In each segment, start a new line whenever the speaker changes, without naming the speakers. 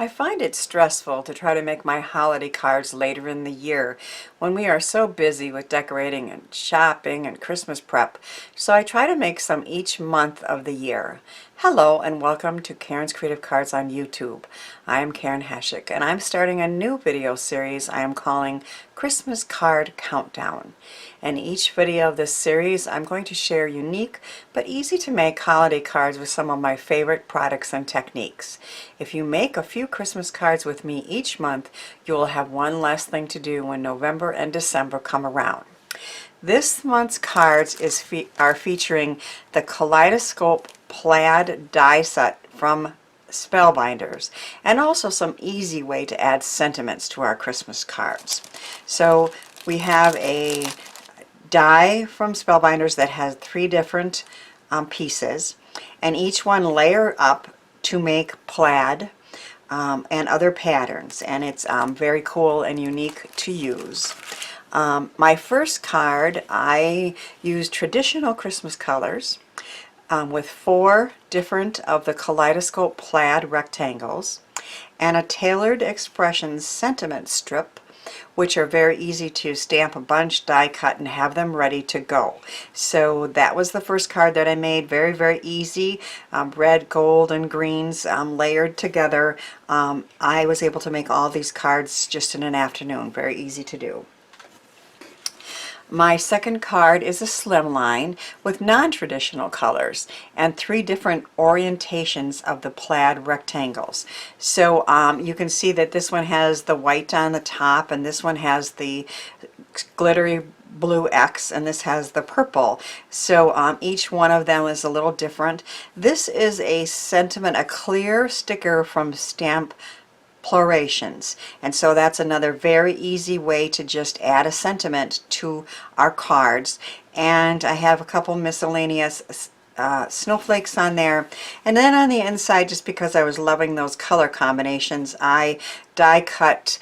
I find it stressful to try to make my holiday cards later in the year when we are so busy with decorating and shopping and Christmas prep, so I try to make some each month of the year. Hello and welcome to Karen's Creative Cards on YouTube. I am Karen Hashik and I'm starting a new video series I am calling Christmas Card Countdown. In each video of this series I'm going to share unique but easy to make holiday cards with some of my favorite products and techniques. If you make a few Christmas cards with me each month, you will have one less thing to do when November and December come around. This month's cards are featuring the Kaleidoscope Plaid die set from Spellbinders, and also some easy way to add sentiments to our Christmas cards. So we have a die from Spellbinders that has 3 different pieces, and each one layer up to make plaid and other patterns, and it's very cool and unique to use. My first card, I used traditional Christmas colors with 4 different of the Kaleidoscope Plaid rectangles and a Tailored Expressions sentiment strip, which are very easy to stamp a bunch, die cut, and have them ready to go. So that was the first card that I made. Very, very easy. Red, gold, and greens layered together. I was able to make all these cards just in an afternoon. Very easy to do. My second card is a slimline with non-traditional colors and 3 different orientations of the plaid rectangles. So you can see that this one has the white on the top, and this one has the glittery blue X, and this has the purple. So each one of them is a little different. This is a sentiment, a clear sticker from Stamplorations, and so that's another very easy way to just add a sentiment to our cards. And I have a couple miscellaneous snowflakes on there, and then on the inside, just because I was loving those color combinations, I die cut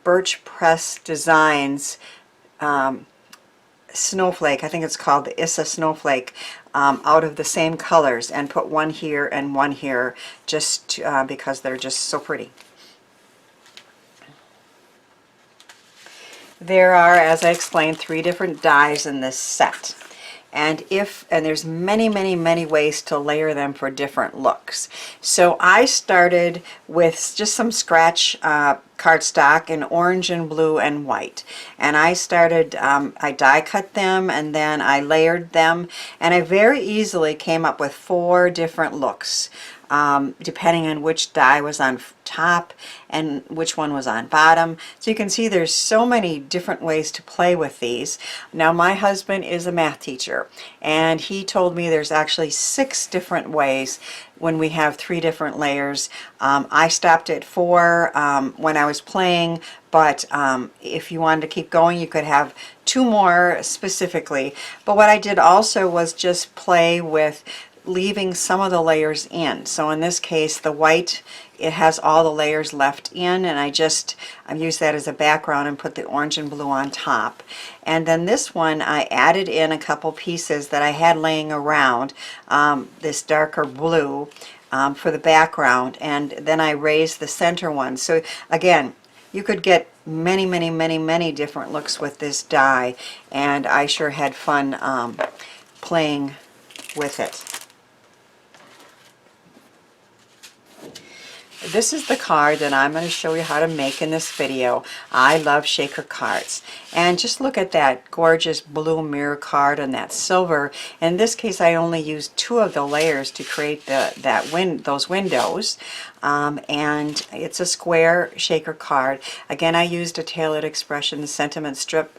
Birch Press Designs snowflake. I think it's called the Issa snowflake, out of the same colors, and put one here and one here just because they're just so pretty. There are, as I explained, 3 different dies in this set. And there's many ways to layer them for different looks. So I started with just some scratch cardstock in orange and blue and white. And I die cut them, and then I layered them, and I very easily came up with 4 different looks, depending on which die was on top and which one was on bottom. So you can see there's so many different ways to play with these. Now my husband is a math teacher, and he told me there's actually 6 different ways when we have 3 different layers. I stopped at 4 when I was playing, but if you wanted to keep going, you could have 2 more specifically. But what I did also was just play with leaving some of the layers in. So in this case, the white, it has all the layers left in, and I used that as a background and put the orange and blue on top. And then this one, I added in a couple pieces that I had laying around, this darker blue for the background, and then I raised the center one. So again, you could get many different looks with this die, and I sure had fun playing with it. This is the card that I'm going to show you how to make in this video. I love shaker cards. And just look at that gorgeous blue mirror card and that silver. In this case, I only used 2 of the layers to create those windows. And it's a square shaker card. Again, I used a Tailored Expressions sentiment strip.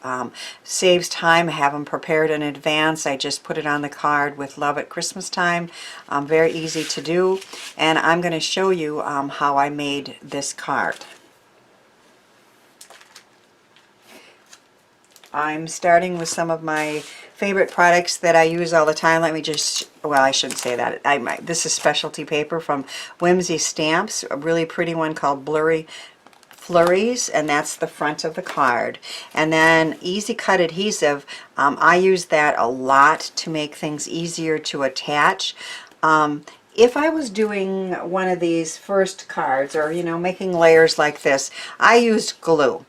Saves time, have them prepared in advance. I just put it on the card with love at Christmas time. Very easy to do. And I'm going to show you how I made this card. I'm starting with some of my favorite products that I use all the time. Let me just, well, I shouldn't say that. This is specialty paper from Whimsy Stamps, a really pretty one called Blurry Flurries, and that's the front of the card. And then Easy Cut Adhesive, I use that a lot to make things easier to attach. if I was doing one of these first cards, or making layers like this, I used glue.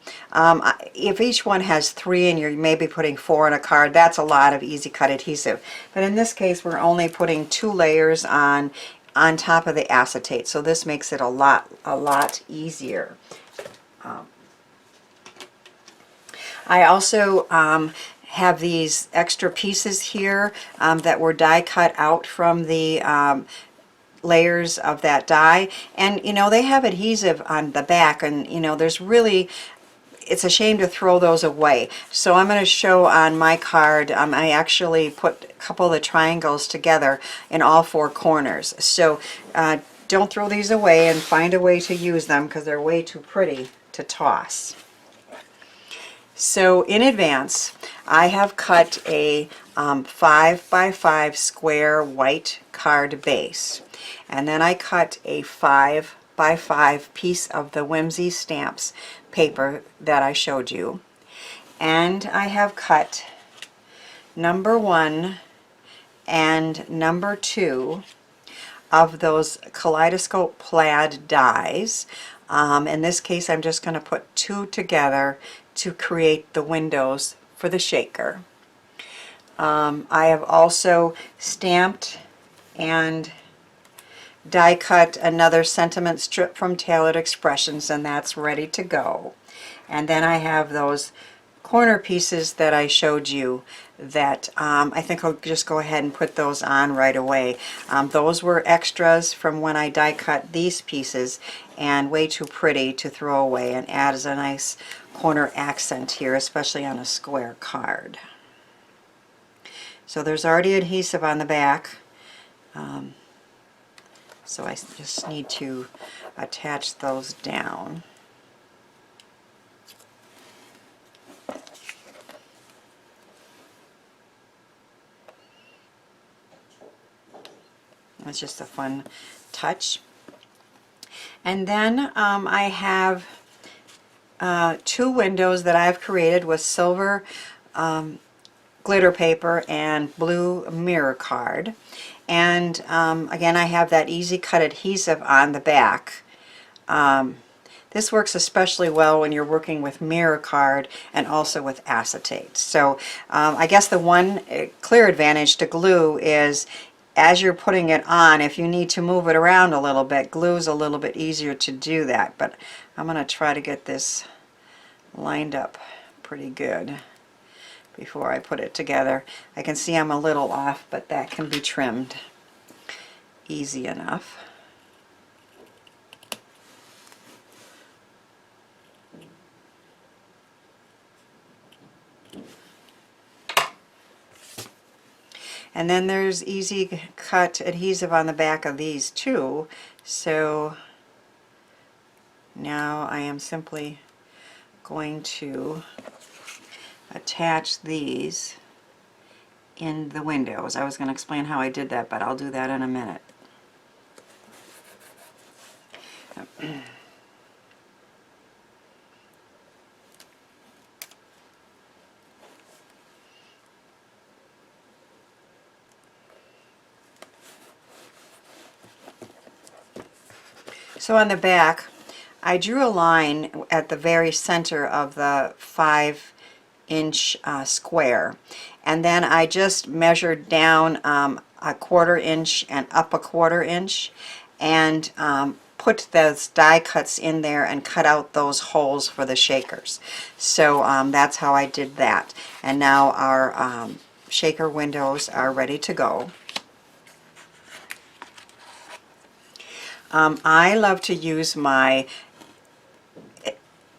If each one has 3 and you're maybe putting 4 in a card, that's a lot of easy cut adhesive. But in this case, we're only putting 2 layers on top of the acetate, so this makes it a lot easier. I also have these extra pieces here that were die cut out from the layers of that die, and they have adhesive on the back, and there's really, it's a shame to throw those away. So I'm going to show on my card, I actually put a couple of the triangles together in all 4 corners. So don't throw these away, and find a way to use them because they're way too pretty to toss. So in advance, I have cut a 5 by 5 square white card base, and then I cut a 5 by 5 piece of the Whimsy Stamps paper that I showed you, and I have cut number 1 and number 2 of those Kaleidoscope Plaid dies. In this case, I'm just going to put 2 together to create the windows for the shaker. I have also stamped and die cut another sentiment strip from Tailored Expressions, and that's ready to go. And then I have those corner pieces that I showed you that I think I'll just go ahead and put those on right away. Those were extras from when I die cut these pieces, and way too pretty to throw away, and add as a nice corner accent here, especially on a square card. So there's already adhesive on the back, so I just need to attach those down. It's just a fun touch. And then I have 2 windows that I've created with silver glitter paper and blue mirror card. And again, I have that easy cut adhesive on the back. This works especially well when you're working with mirror card and also with acetate. So I guess the one clear advantage to glue is, as you're putting it on, if you need to move it around a little bit, glue's a little bit easier to do that. But I'm going to try to get this lined up pretty good before I put it together. I can see I'm a little off, but that can be trimmed easy enough. And then there's easy cut adhesive on the back of these too. So now I am simply going to attach these in the windows. I was going to explain how I did that, but I'll do that in a minute. So on the back, I drew a line at the very center of the 5-inch square, and then I just measured down a 1/4 inch and up a 1/4 inch, and put those die cuts in there and cut out those holes for the shakers. So that's how I did that. And now our shaker windows are ready to go. I love to use my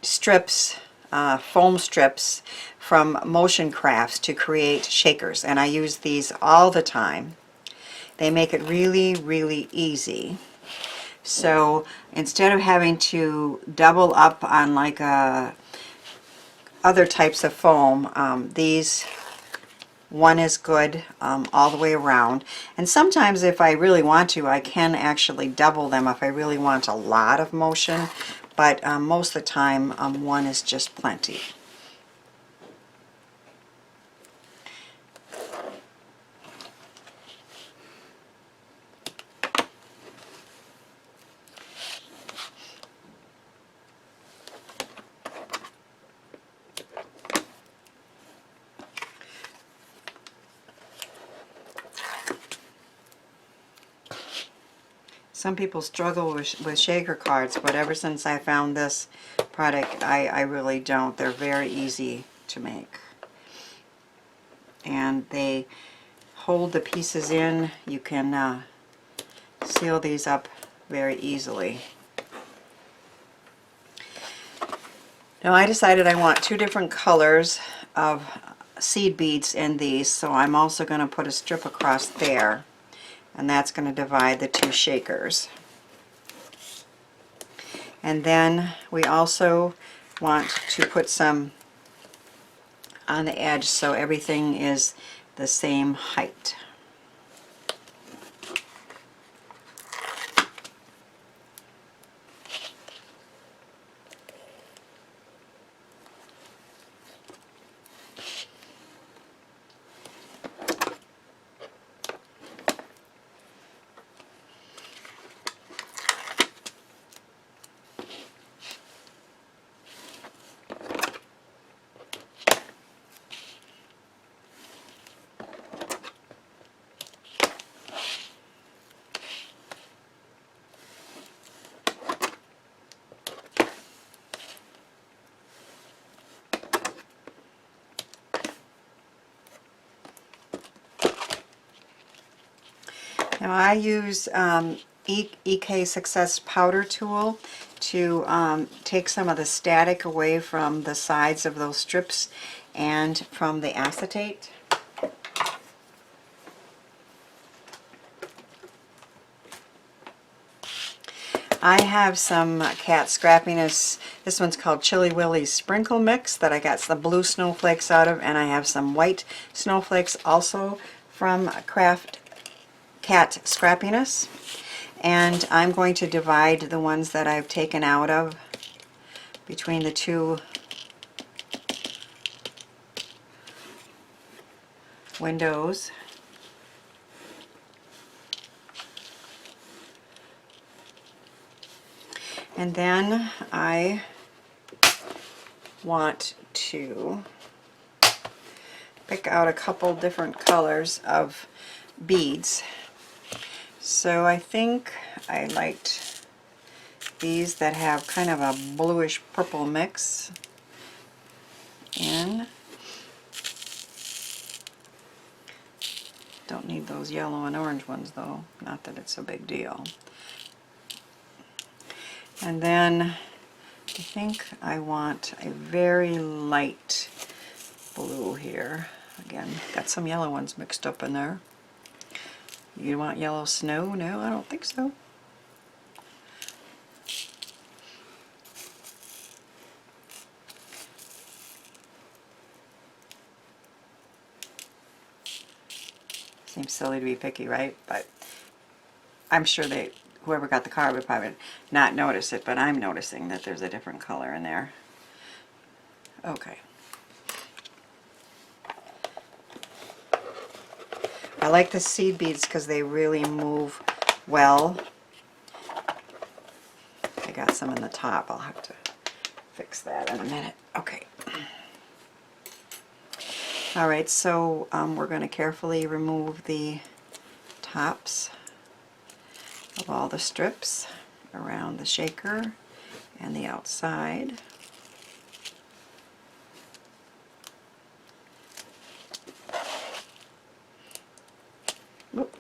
strips, foam strips from Motion Crafts to create shakers, and I use these all the time. They make it really, really easy. So instead of having to double up on like other types of foam, these one is good all the way around. And sometimes if I really want to, I can actually double them if I really want a lot of motion, but most of the time one is just plenty. Some people struggle with shaker cards, but ever since I found this product, I really don't. They're very easy to make. And they hold the pieces in. You can seal these up very easily. Now I decided I want 2 different colors of seed beads in these, so I'm also going to put a strip across there, and that's going to divide the 2 shakers. And then we also want to put some on the edge so everything is the same height. Now I use EK Success powder tool to take some of the static away from the sides of those strips and from the acetate. I have some cat scrappiness. This one's called Chili Willy's Sprinkle Mix that I got some blue snowflakes out of, and I have some white snowflakes also from Cat Scrappiness. And I'm going to divide the ones that I've taken out of between the 2 windows. And then I want to pick out a couple different colors of beads. So I think I liked these that have kind of a bluish purple mix in. Don't need those yellow and orange ones though, not that it's a big deal. And then I think I want a very light blue here. Again, got some yellow ones mixed up in there. You want yellow snow? No, I don't think so. Seems silly to be picky, right? But I'm sure whoever got the card would probably not notice it, but I'm noticing that there's a different color in there. Okay. I like the seed beads because they really move well. I got some in the top. I'll have to fix that in a minute. Okay. Alright, so we're going to carefully remove the tops of all the strips around the shaker and the outside. Oop.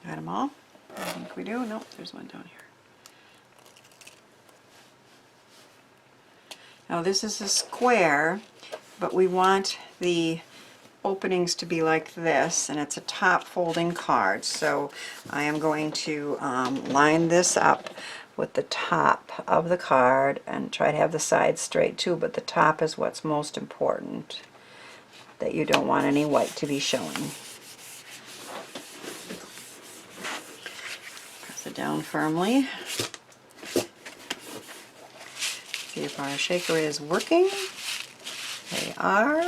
Got them all? I think we do. Nope, there's one down here. Now this is a square, but we want the openings to be like this, and it's a top folding card. So I am going to line this up with the top of the card and try to have the sides straight too, but the top is what's most important, that you don't want any white to be showing. Press it down firmly. See if our shaker is working. They are.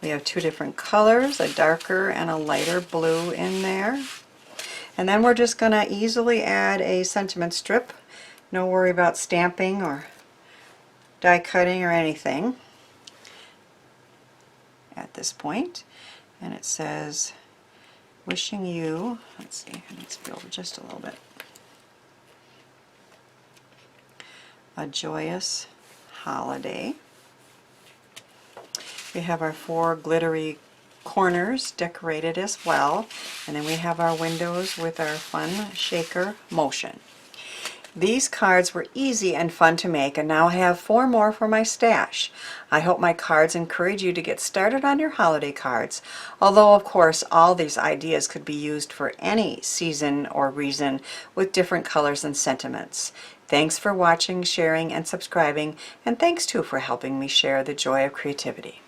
We have two different colors, a darker and a lighter blue in there. And then we're just going to easily add a sentiment strip. No worry about stamping or die cutting or anything at this point. And it says, wishing you, let's see, I need to be over just a little bit, a joyous holiday. We have our 4 glittery corners decorated as well, and then we have our windows with our fun shaker motion. These cards were easy and fun to make, and now I have 4 more for my stash. I hope my cards encourage you to get started on your holiday cards, although of course all these ideas could be used for any season or reason with different colors and sentiments. Thanks for watching, sharing, and subscribing, and thanks too for helping me share the joy of creativity.